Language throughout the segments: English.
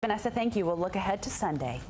Vanessa, thank you. We'll look ahead to Sunday.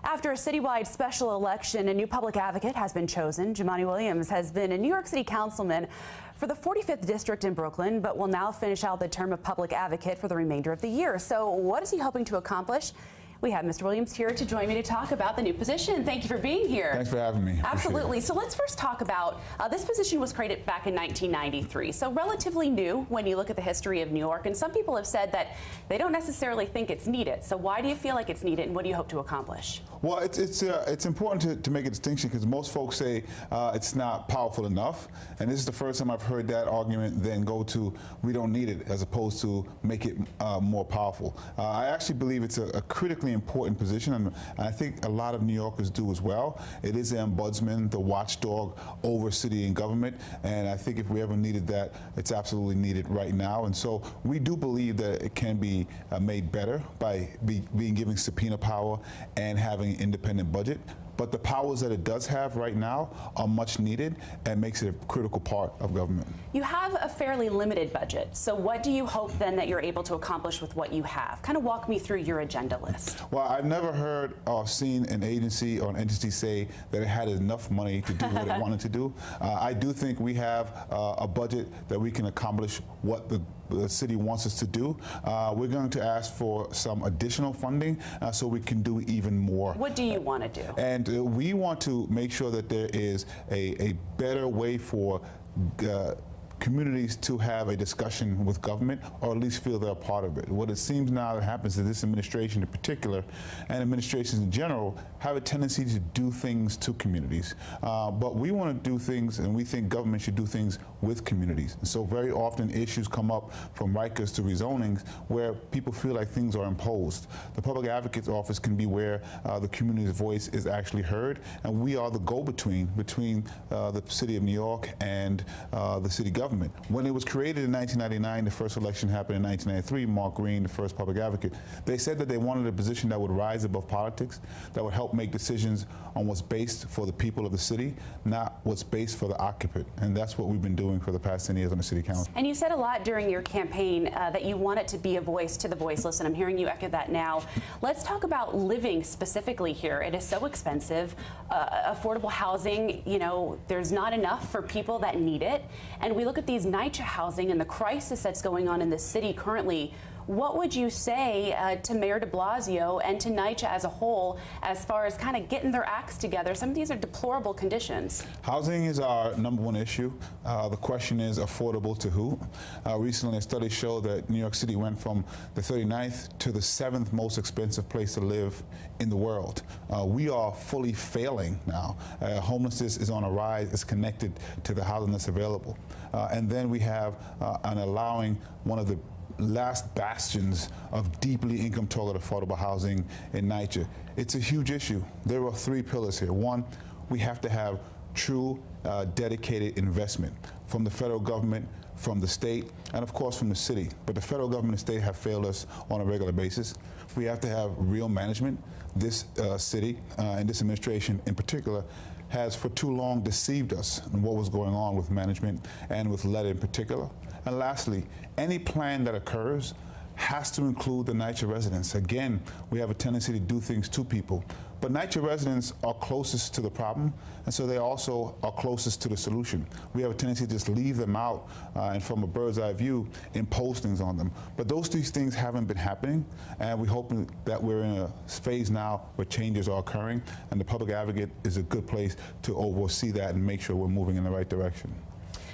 After a citywide special election, a new public advocate has been chosen. Jumaane Williams has been a New York City councilman for the 45th District in Brooklyn, but will now finish out the term of public advocate for the remainder of the year. So what is he hoping to accomplish? We have Mr. Williams here to join me to talk about the new position. Thank you for being here. Thanks for having me. Absolutely. So let's first talk about this position was created back in 1993, so relatively new when you look at the history of New York. And some people have said that they don't necessarily think it's needed. So why do you feel like it's needed, and what do you hope to accomplish? Well, it's important to make a distinction, because most folks say it's not powerful enough, and this is the first time I've heard that argument then go to we don't need it, as opposed to make it more powerful. I actually believe it's a critically important position, and I think a lot of New Yorkers do as well. It is the ombudsman, the watchdog over city and government, and I think if we ever needed that, it's absolutely needed right now. And so we do believe that it can be made better by being given subpoena power and having an independent budget. But the powers that it does have right now are much needed and makes it a critical part of government. You have a fairly limited budget. So what do you hope then that you're able to accomplish with what you have? Kind of walk me through your agenda list. Well, I've never heard or seen an agency or an entity say that it had enough money to do what it wanted to do. I do think we have a budget that we can accomplish what the city wants us to do. We're going to ask for some additional funding so we can do even more. What do you want to do? And we want to make sure that there is a better way for communities to have a discussion with government, or at least feel they're a part of it. What it seems now that happens to this administration in particular, and administrations in general, have a tendency to do things to communities. But we want to do things, and we think government should do things with communities. And so very often issues come up from Rikers to rezonings where people feel like things are imposed. The Public Advocate's Office can be where the community's voice is actually heard, and we are the go-between between the City of New York and the city government. When it was created in 1999, the first election happened in 1993, Mark Green, the first public advocate, they said that they wanted a position that would rise above politics, that would help make decisions on what's based for the people of the city, not what's based for the occupant. And that's what we've been doing for the past 10 years on the city council. And you said a lot during your campaign that you want it to be a voice to the voiceless, and I'm hearing you echo that now. Let's talk about living specifically here. It is so expensive. Affordable housing, you know, there's not enough for people that need it. And we look at these NYCHA housing and the crisis that's going on in the city currently. What would you say to Mayor de Blasio and to NYCHA as a whole as far as kind of getting their acts together? Some of these are deplorable conditions. Housing is our #1 issue. The question is affordable to who? Recently, a study showed that New York City went from the 39th to the 7th most expensive place to live in the world. We are fully failing now. Homelessness is on a rise. It's connected to the housing that's available. And then we have an allowing one of the last bastions of deeply income-tolerant affordable housing in NYCHA. It's a huge issue. There are 3 pillars here. One, we have to have true dedicated investment from the federal government, from the state, and of course from the city. But the federal government and state have failed us on a regular basis. We have to have real management. This city and this administration in particular has for too long deceived us in what was going on with management and with lead in particular. And lastly, any plan that occurs has to include the NYCHA residents. Again, we have a tendency to do things to people, but NYCHA residents are closest to the problem, and so they also are closest to the solution. We have a tendency to just leave them out and from a bird's eye view impose things on them. But these things haven't been happening, and we hope that we're in a phase now where changes are occurring, and the Public Advocate is a good place to oversee that and make sure we're moving in the right direction.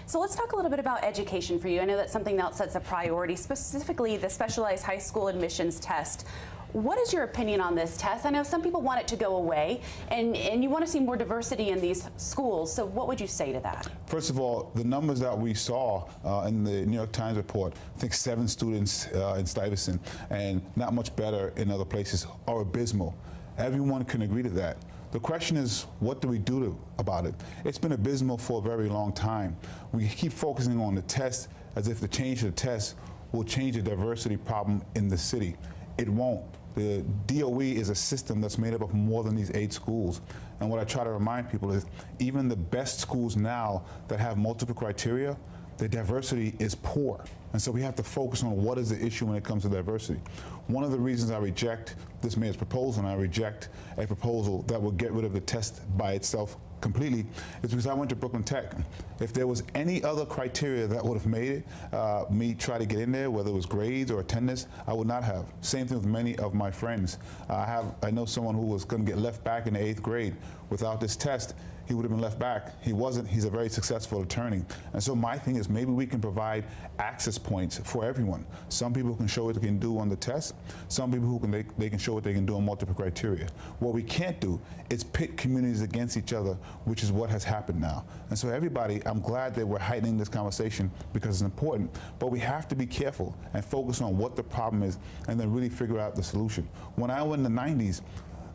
So let's talk a little bit about education for you. I know that's something that's a priority, specifically the specialized high school admissions test. What is your opinion on this test? I know some people want it to go away, and you want to see more diversity in these schools. So what would you say to that? First of all, the numbers that we saw in the New York Times report, I think 7 students in Stuyvesant and not much better in other places, are abysmal. Everyone can agree to that. The question is, what do we do about it? It's been abysmal for a very long time. We keep focusing on the test as if the change to the test will change the diversity problem in the city. It won't. The DOE is a system that's made up of more than these 8 schools. And what I try to remind people is even the best schools now that have multiple criteria, the diversity is poor. And so we have to focus on what is the issue when it comes to diversity. One of the reasons I reject this mayor's proposal, and I reject a proposal that will get rid of the test by itself completely, is because I went to Brooklyn Tech. If there was any other criteria that would have made it, me try to get in there, whether it was grades or attendance, I would not have. Same thing with many of my friends. I know someone who was going to get left back in the 8th grade. Without this test, he would have been left back. He wasn't. He's a very successful attorney. And so my thing is, maybe we can provide access points for everyone. Some people can show what they can do on the test. Some people who can they can show what they can do on multiple criteria. What we can't do is pit communities against each other, which is what has happened now. And so everybody, I'm glad that we're heightening this conversation because it's important, but we have to be careful and focus on what the problem is and then really figure out the solution. When I was in the 90s,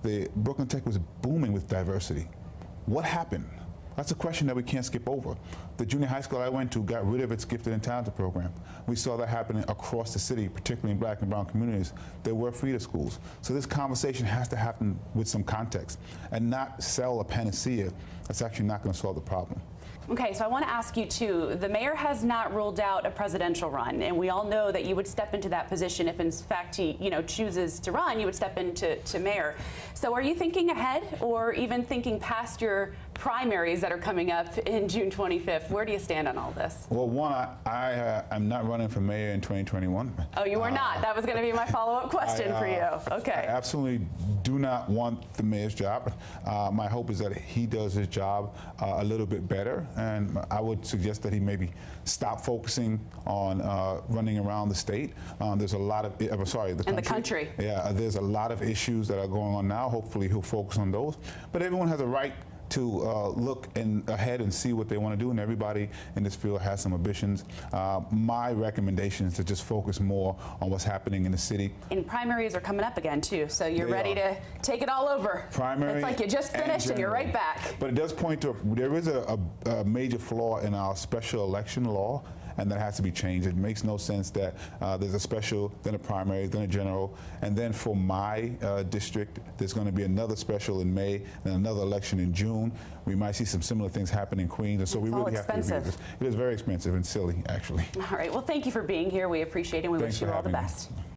the Brooklyn Tech was booming with diversity. What happened? That's a question that we can't skip over. The junior high school I went to got rid of its gifted and talented program. We saw that happening across the city, particularly in black and brown communities. There were feeder schools. So this conversation has to happen with some context and not sell a panacea that's actually not going to solve the problem. Okay, so I want to ask you too, the mayor has not ruled out a presidential run, and we all know that you would step into that position if in fact he, chooses to run, you would step into mayor. So are you thinking ahead or even thinking past your primaries that are coming up in June 25th? Where do you stand on all this? Well, one, I am not running for mayor in 2021. Oh, you were not? That was going to be my follow-up question for you. Okay. I absolutely do not want the mayor's job. My hope is that he does his job a little bit better, and I would suggest that he maybe stop focusing on running around the state. There's a lot of, I'm sorry, the country. And the country. Yeah, there's a lot of issues that are going on now. Hopefully he'll focus on those. But everyone has a right to look ahead and see what they want to do, and everybody in this field has some ambitions. My recommendation is to just focus more on what's happening in the city. And primaries are coming up again too, so you're ready to take it all over. Primary. It's like you just finished and you're right back. But it does point to, there is a major flaw in our special election law, and that has to be changed. It makes no sense that there's a special, then a primary, then a general, and then for my district, there's going to be another special in May, and another election in June. We might see some similar things happen in Queens, and so we really have to review this. It is very expensive and silly, actually. All right, well, thank you for being here. We appreciate it, and we wish you all the best.